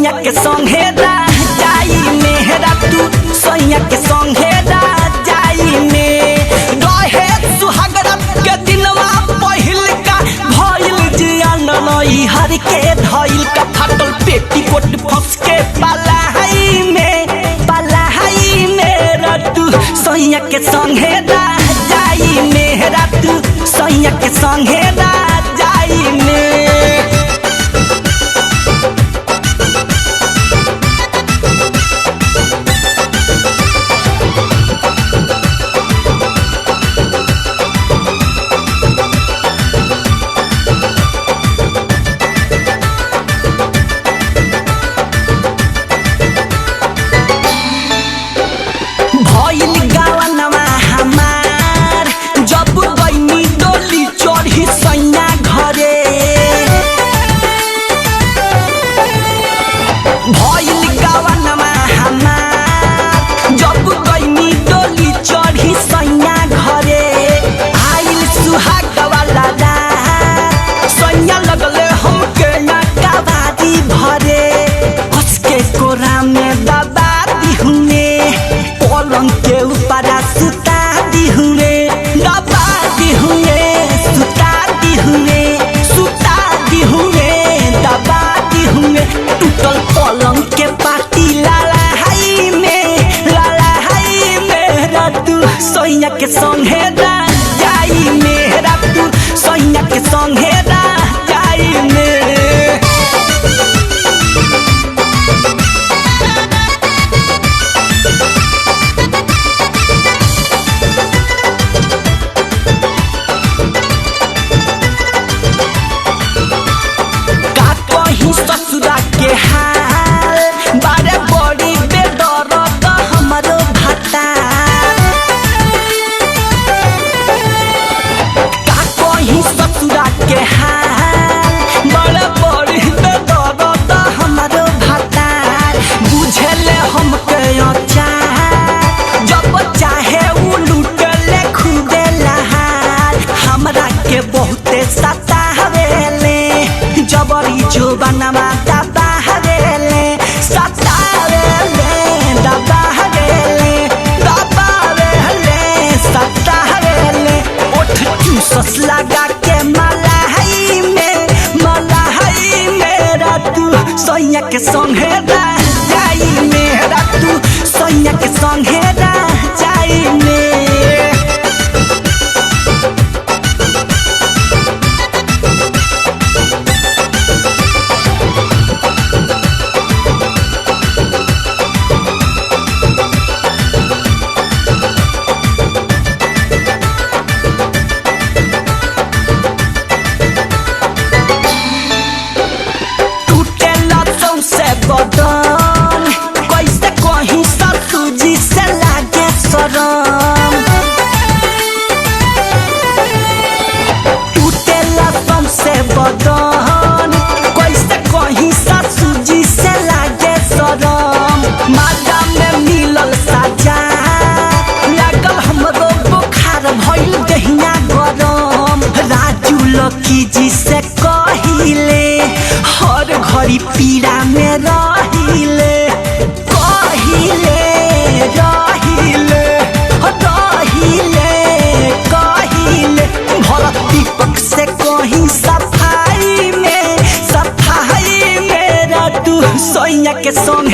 सोइया के संगे जाई मेहरा तू सोइया के संगे जाई में रहे सुहागरा के दिनवा पहिल का भइल जियान नई हर के धइल का फाटल पेटीकोट फंस के पलाई मेरा तू सोइया के संगे जाई मेहरा तू सोइया के संगे जाई में के ऊपर सुता दी हुए दबा दी हुए सुता दी हुए दबा दी हुए टूटल पलंग के पाटी लाला हाई मेरा तू सोइया के संगे जाई मेरा तू सोइया के संगे जाई में ससुरा के हाल बारे बड़ी बेदर्द हमारो भाता का कहीं ससुरा के हाल बारे बड़ी बेदर्द हमारो भाता बुझले हमके अचार जब चाहे उ लूटले खुदे लहार हमरा के बहुते सतावेले जबरी जोबानमा दबावेले सतावेले ओठ चूसस लगा के मलाई मेरा तू सोइया के संगे जाई मेरा तू सोइया के संगे जाई में बदन कैसे कहीं ससुजी से लागे शरम टूटेला तुमसे बदन कैसे कहीं ससुजी से लागे शरम माजा में मिलल साजा लागल हमरो बुखार भइल दहिया गरम राजू लकी जी से कहिले हर घड़ी पीड़ा में रहिले भरत दीपक से कहीं सफाई मेरा तू सोइया के संग